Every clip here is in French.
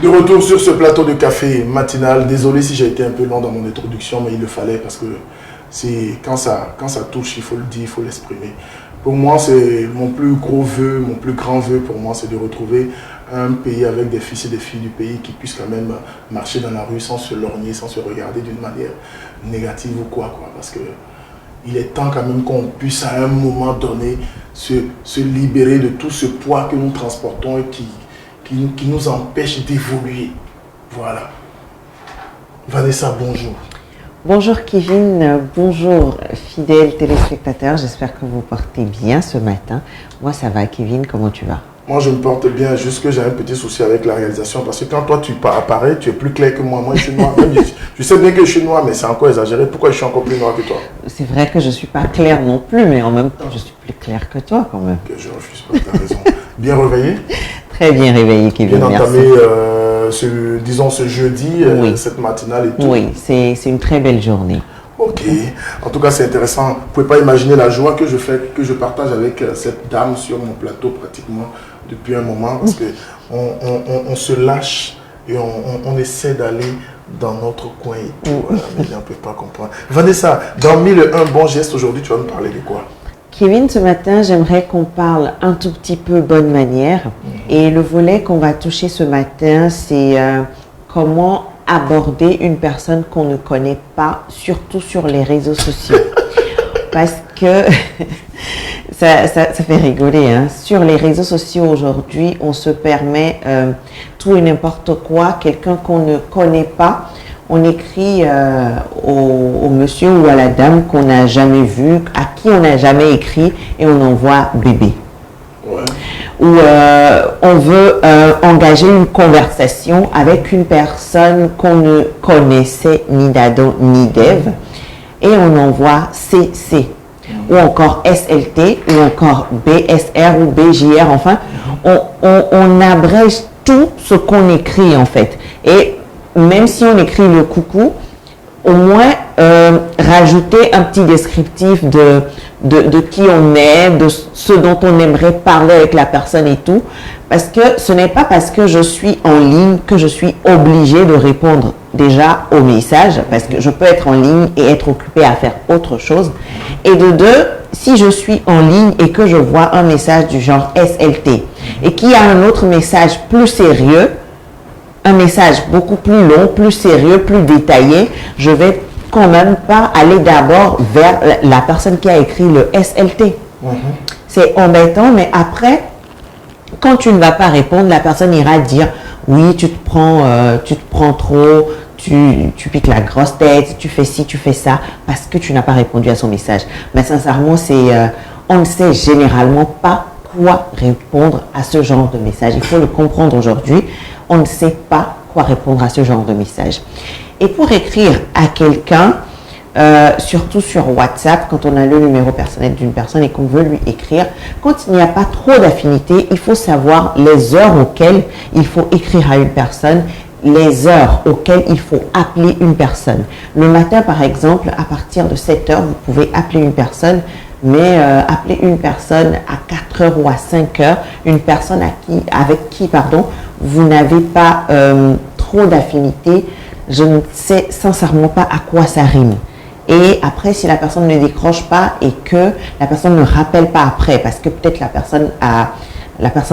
De retour sur ce plateau de café matinal. Désolé si j'ai été un peu long dans mon introduction, mais il le fallait parce que quand ça touche, il faut le dire, il faut l'exprimer. Pour moi, c'est mon plus gros vœu, mon plus grand vœu pour moi, c'est de retrouver un pays avec des fils et des filles du pays qui puissent quand même marcher dans la rue sans se lorgner, sans se regarder d'une manière négative ou quoi. Parce que il est temps quand même qu'on puisse à un moment donné se libérer de tout ce poids que nous transportons et qui nous empêche d'évoluer. Voilà. Vanessa, bonjour. Bonjour Kevin, bonjour fidèles téléspectateurs, j'espère que vous portez bien ce matin. Moi ça va Kevin, comment tu vas? Moi je me porte bien, juste que j'ai un petit souci avec la réalisation parce que quand toi tu apparais, tu es plus clair que moi. Moi je suis noir, je sais bien que je suis noir mais c'est encore exagéré. Pourquoi je suis encore plus noir que toi? C'est vrai que je ne suis pas claire non plus, mais en même temps je suis plus claire que toi quand même. Que je refuse pas, tu as raison. Bien réveillé? Très bien réveillé Kevin, bien merci. Entamé, disons ce jeudi, oui. Cette matinale et tout. Oui, c'est une très belle journée. Ok, en tout cas c'est intéressant. Vous ne pouvez pas imaginer la joie que je partage avec cette dame sur mon plateau pratiquement depuis un moment parce qu'on se lâche et on essaie d'aller dans notre coin et tout. Mais on ne peut pas comprendre. Vanessa, dans 1001 bons gestes aujourd'hui, tu vas nous parler de quoi? Kevin, ce matin, j'aimerais qu'on parle un tout petit peu bonne manière. Et le volet qu'on va toucher ce matin, c'est comment aborder une personne qu'on ne connaît pas, surtout sur les réseaux sociaux. Parce que ça fait rigoler. Hein. Sur les réseaux sociaux aujourd'hui, on se permet tout et n'importe quoi. Quelqu'un qu'on ne connaît pas, on écrit au monsieur ou à la dame qu'on n'a jamais vu, à qui on n'a jamais écrit et on envoie bébé. Ouais. Ou on veut engager une conversation avec une personne qu'on ne connaissait ni d'Adam ni d'Ève et on envoie CC ou encore SLT ou encore BSR ou BJR. Enfin, on abrège tout ce qu'on écrit en fait. Et même si on écrit le coucou, au moins rajouter un petit descriptif de qui on est, de ce dont on aimerait parler avec la personne et tout. Parce que ce n'est pas parce que je suis en ligne que je suis obligée de répondre déjà au message, parce que je peux être en ligne et être occupée à faire autre chose. Et de deux, si je suis en ligne et que je vois un message du genre SLT et qu'il y a un autre message plus sérieux, un message beaucoup plus long, plus sérieux, plus détaillé, je vais quand même pas aller d'abord vers la personne qui a écrit le SLT. C'est embêtant, mais après, quand tu ne vas pas répondre, la personne ira dire oui, tu te prends trop, tu piques la grosse tête, tu fais ci, tu fais ça, parce que tu n'as pas répondu à son message. Mais sincèrement, on ne sait généralement pas quoi répondre à ce genre de message. Il faut le comprendre aujourd'hui. On ne sait pas quoi répondre à ce genre de message. Et pour écrire à quelqu'un, surtout sur WhatsApp, quand on a le numéro personnel d'une personne et qu'on veut lui écrire, quand il n'y a pas trop d'affinité, il faut savoir les heures auxquelles il faut écrire à une personne, les heures auxquelles il faut appeler une personne. Le matin, par exemple, à partir de 7 heures, vous pouvez appeler une personne, mais appeler une personne à 4 heures ou à 5 heures, une personne avec qui vous n'avez pas trop d'affinité, je ne sais sincèrement pas à quoi ça rime. Et après, si la personne ne décroche pas et que la personne ne rappelle pas après, parce que peut-être la personne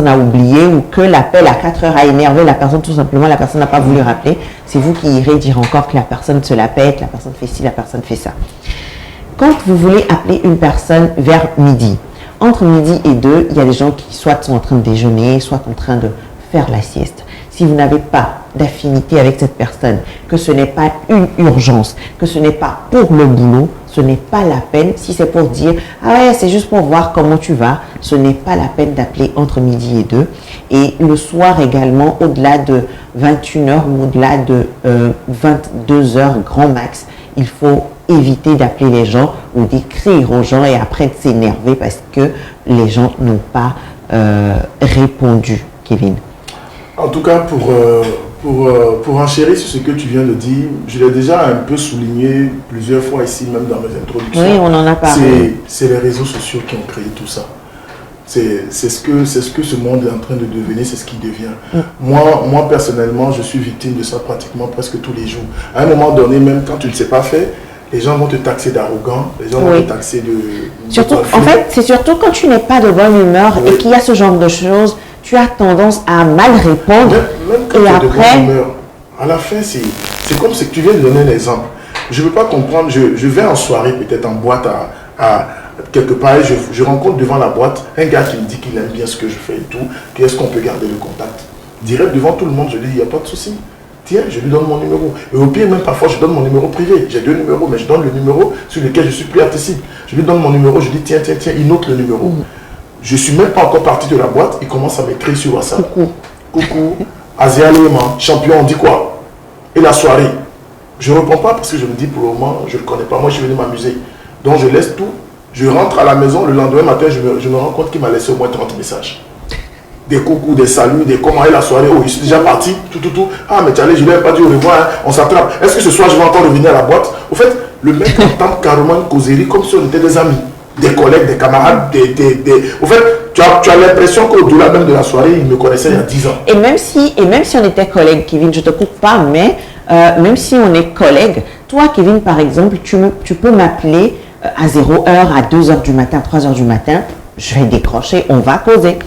a oublié ou que l'appel à 4 heures a énervé la personne, tout simplement, la personne n'a pas voulu rappeler, c'est vous qui irez dire encore que la personne se la pète, la personne fait ci, la personne fait ça. Quand vous voulez appeler une personne vers midi, entre midi et 2, il y a des gens qui soit sont en train de déjeuner, soit en train de faire la sieste. Si vous n'avez pas d'affinité avec cette personne, que ce n'est pas une urgence, que ce n'est pas pour le boulot, ce n'est pas la peine. Si c'est pour dire « Ah ouais, c'est juste pour voir comment tu vas », ce n'est pas la peine d'appeler entre midi et 2. Et le soir également, au-delà de 21h ou au-delà de 22h grand max, il faut éviter d'appeler les gens ou d'écrire aux gens et après de s'énerver parce que les gens n'ont pas répondu, Kevin. En tout cas, pour enchérir sur ce que tu viens de dire, je l'ai déjà un peu souligné plusieurs fois ici, même dans mes introductions. Oui, on en a parlé. C'est les réseaux sociaux qui ont créé tout ça. C'est ce que ce monde est en train de devenir, c'est ce qui devient. Moi, personnellement, je suis victime de ça pratiquement presque tous les jours. À un moment donné, même quand tu ne sais pas faire, les gens vont te taxer d'arrogant, les gens vont te taxer de surtout, en fait, c'est surtout quand tu n'es pas de bonne humeur et qu'il y a ce genre de choses, tu as tendance à mal répondre. Même quand tu es de bonne humeur, à la fin, c'est comme si tu viens de donner un exemple. Je ne veux pas comprendre, je vais en soirée, peut-être en boîte à quelque part, je rencontre devant la boîte un gars qui me dit qu'il aime bien ce que je fais et tout, qu'est-ce qu'on peut garder le contact. Direct devant tout le monde, je lui dis, il n'y a pas de souci. Tiens, je lui donne mon numéro. Et au pire, même parfois, je donne mon numéro privé. J'ai 2 numéros, mais je donne le numéro sur lequel je suis plus accessible. Je lui donne mon numéro, je dis, tiens, il note le numéro. Je ne suis même pas encore parti de la boîte, il commence à m'écrire sur WhatsApp. Coucou, Asia Lema, champion, on dit quoi? Et la soirée, je ne réponds pas parce que je me dis, pour le moment, je ne le connais pas. Moi, je suis venu m'amuser. Donc, je laisse tout. Je rentre à la maison, le lendemain matin, je me rends compte qu'il m'a laissé au moins 30 messages. Des coucous, des saluts, des comment est la soirée, oh, je suis déjà parti, tout. Ah, mais Charlie, je ne lui ai pas dit au revoir, hein, on s'attrape. Est-ce que ce soir, je vais encore revenir à la boîte? Au fait, le mec entend carrément une causerie comme si on était des amis, des collègues, des camarades, Au fait, tu as l'impression qu'au-delà même de la soirée, il me connaissait il y a 10 ans. Et même si on était collègues, Kevin, je ne te coupe pas, mais même si on est collègues, toi, Kevin, par exemple, tu peux m'appeler à 0h, à 2h du matin, à 3h du matin, je vais décrocher, on va causer.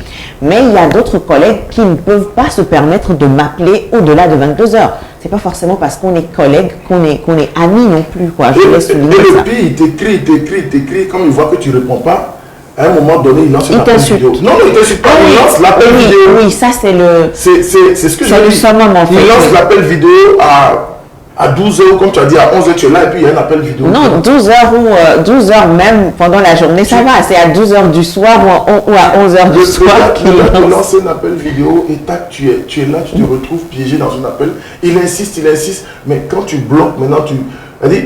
Mais il y a d'autres collègues qui ne peuvent pas se permettre de m'appeler au-delà de 22h. C'est pas forcément parce qu'on est collègue qu'on est amis non plus, quoi. Et le pire, il t'écrit, comme il voit que tu ne réponds pas, à un moment donné, il lance une appel vidéo. Non, il ne t'insulte pas, il lance l'appel vidéo. Oui, ça c'est le... C'est ce que je dis. Il lance l'appel vidéo à 12h, comme tu as dit, à 11h, tu es là et puis il y a un appel vidéo. Non, 12h ou 12h même pendant la journée, ça va. C'est à 12h du soir ou à 11h du soir qu'il lance un appel vidéo et tac, tu es là, tu te retrouves piégé dans un appel. Il insiste, mais quand tu bloques, maintenant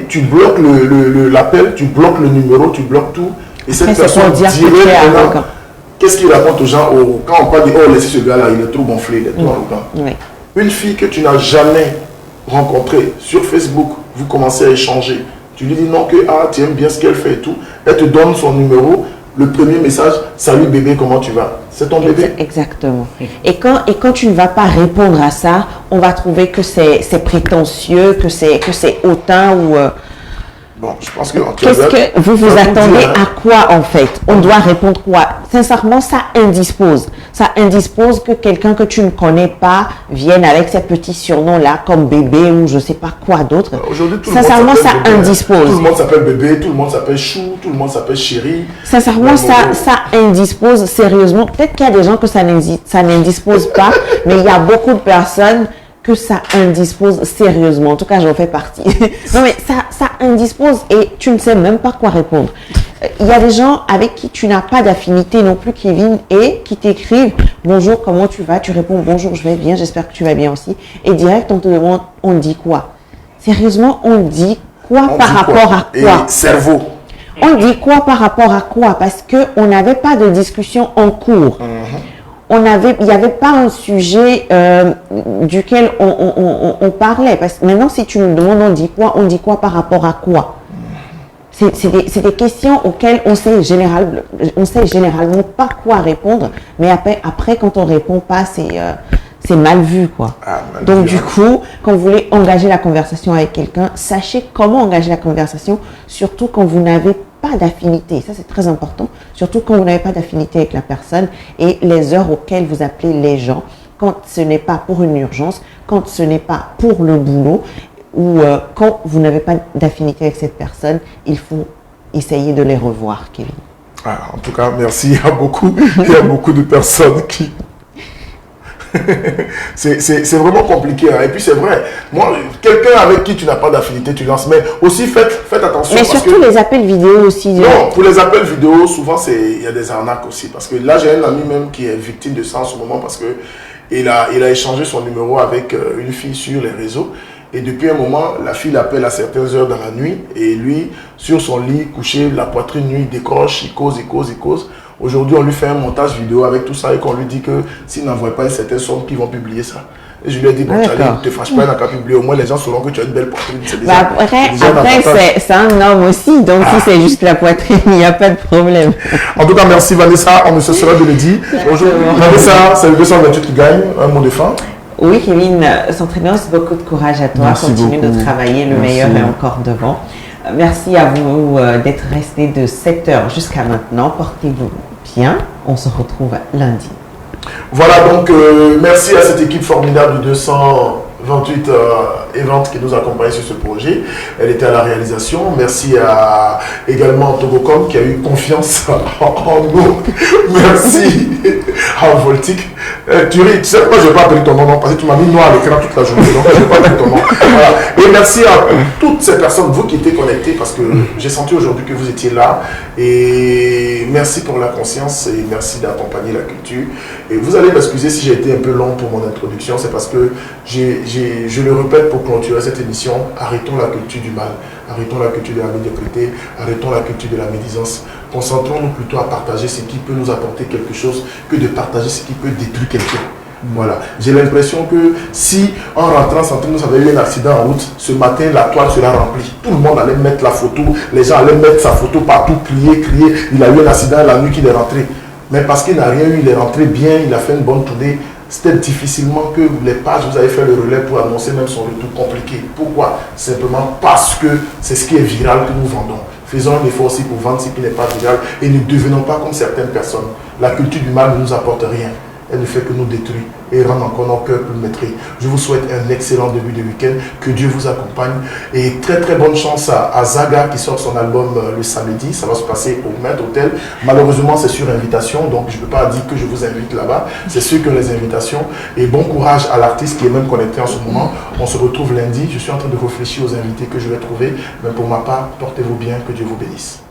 tu bloques l'appel, tu bloques le numéro, tu bloques tout. Et cette personne dirait maintenant, qu'est-ce qu'il raconte aux gens quand on parle de oh, laissez ce gars-là, il est trop gonflé, il est trop arrogant. Oui. Une fille que tu n'as jamais rencontrée sur Facebook, vous commencez à échanger. Tu lui dis non que tu aimes bien ce qu'elle fait et tout. Elle te donne son numéro. Le premier message, salut bébé, comment tu vas? C'est ton bébé. Exactement. Et quand tu ne vas pas répondre à ça, on va trouver que c'est prétentieux, que c'est hautain ou... Bon, je pense que... Qu'est-ce que vous attendez à quoi en fait? On doit répondre quoi? Sincèrement, ça indispose. Ça indispose que quelqu'un que tu ne connais pas vienne avec ces petits surnoms-là comme bébé ou je ne sais pas quoi d'autre. Aujourd'hui, tout sincèrement, ça indispose. Tout le monde s'appelle bébé, tout le monde s'appelle chou, tout le monde s'appelle chéri. Sincèrement, ça indispose sérieusement. Peut-être qu'il y a des gens que ça n'indispose pas, mais il y a beaucoup de personnes que ça indispose sérieusement. En tout cas, j'en fais partie. Non, mais ça indispose et tu ne sais même pas quoi répondre. Il y a des gens avec qui tu n'as pas d'affinité non plus, Kevin, et qui t'écrivent « Bonjour, comment tu vas ?» Tu réponds « Bonjour, je vais bien, j'espère que tu vas bien aussi. » Et direct, on te demande « On dit quoi ?» Sérieusement, on dit quoi par rapport à quoi? Cerveau. On dit quoi par rapport à quoi? Parce qu'on n'avait pas de discussion en cours. Il n'y avait pas un sujet duquel on parlait. Parce que maintenant, si tu nous demandes on dit quoi par rapport à quoi? C'est des questions auxquelles on sait généralement pas quoi répondre. Mais après quand on répond pas, c'est mal vu, quoi. Donc, du coup, quand vous voulez engager la conversation avec quelqu'un, sachez comment engager la conversation, surtout quand vous n'avez pas d'affinité. Ça, c'est très important. Surtout quand vous n'avez pas d'affinité avec la personne et les heures auxquelles vous appelez les gens, quand ce n'est pas pour une urgence, quand ce n'est pas pour le boulot ou quand vous n'avez pas d'affinité avec cette personne, il faut essayer de les revoir, Kevin. En tout cas, merci. Il y a beaucoup de personnes qui... c'est vraiment compliqué, hein. Et puis c'est vrai, moi, quelqu'un avec qui tu n'as pas d'affinité, tu lances, mais aussi faites attention. Mais surtout les appels vidéo aussi. Non, pour les appels vidéo, souvent il y a des arnaques aussi, parce que là j'ai un ami même qui est victime de ça en ce moment, parce que il a échangé son numéro avec une fille sur les réseaux, et depuis un moment, la fille l'appelle à certaines heures dans la nuit, et lui, sur son lit, couché, la poitrine nue, il décroche, il cause. Aujourd'hui, on lui fait un montage vidéo avec tout ça et qu'on lui dit que s'il n'envoie pas une certaine somme, qu'ils vont publier ça. Et je lui ai dit, bon, Ah, Charlie, ne te fâche pas, il n'a qu'à publier. Au moins, les gens sauront que tu as une belle poitrine. Bah, après c'est un homme aussi, donc si c'est juste la poitrine, il n'y a pas de problème. En tout cas, merci Vanessa, on ne cessera de le dire. Bonjour. Vanessa, c'est le 228 qui gagne. Un mot de fin. Oui, Kevin, s'entraîneur, beaucoup de courage à toi. Merci Continue beaucoup. de travailler, le Merci. meilleur est encore devant. Merci à vous d'être restés de 7h jusqu'à maintenant. Portez-vous bien. On se retrouve lundi. Voilà, donc merci à cette équipe formidable du 228 Event qui nous accompagne sur ce projet. Elle était à la réalisation. Merci à également Togocom qui a eu confiance en nous. Merci à Voltic. Tu sais pourquoi je ne vais pas appeler ton nom, non, parce que tu m'as mis noir à l'écran toute la journée, donc je ne vais pas appeler ton nom. Voilà. Et merci à toutes ces personnes, vous qui étiez connectés, parce que j'ai senti aujourd'hui que vous étiez là. Et merci pour la conscience et merci d'accompagner la culture. Et vous allez m'excuser si j'ai été un peu long pour mon introduction, c'est parce que je le répète pour clôturer cette émission, arrêtons la culture du mal, arrêtons la culture de la médiocrité, arrêtons la culture de la médisance. Concentrons-nous plutôt à partager ce qui peut nous apporter quelque chose que de partager ce qui peut détruire quelqu'un. Voilà. J'ai l'impression que si en rentrant, nous avait eu un accident en route, ce matin la toile sera remplie. Tout le monde allait mettre la photo, les gens allaient mettre sa photo partout, crier, il a eu un accident la nuit qu'il est rentré. Mais parce qu'il n'a rien eu, il est rentré bien, il a fait une bonne tournée. C'était difficilement que les pages, vous avez fait le relais pour annoncer même son retour compliqué. Pourquoi? Simplement parce que c'est ce qui est viral que nous vendons. Faisons un effort aussi pour vendre ce qui n'est pas viral et ne devenons pas comme certaines personnes. La culture du mal ne nous apporte rien. Elle ne fait que nous détruire et rendre encore nos cœurs plus maîtrisés. Je vous souhaite un excellent début de week-end. Que Dieu vous accompagne. Et très très bonne chance à Zaga qui sort son album le samedi. Ça va se passer au Maître Hôtel. Malheureusement, c'est sur invitation. Donc, je ne peux pas dire que je vous invite là-bas. C'est sûr que les invitations. Et bon courage à l'artiste qui est même connecté en ce moment. On se retrouve lundi. Je suis en train de réfléchir aux invités que je vais trouver. Mais pour ma part, portez-vous bien. Que Dieu vous bénisse.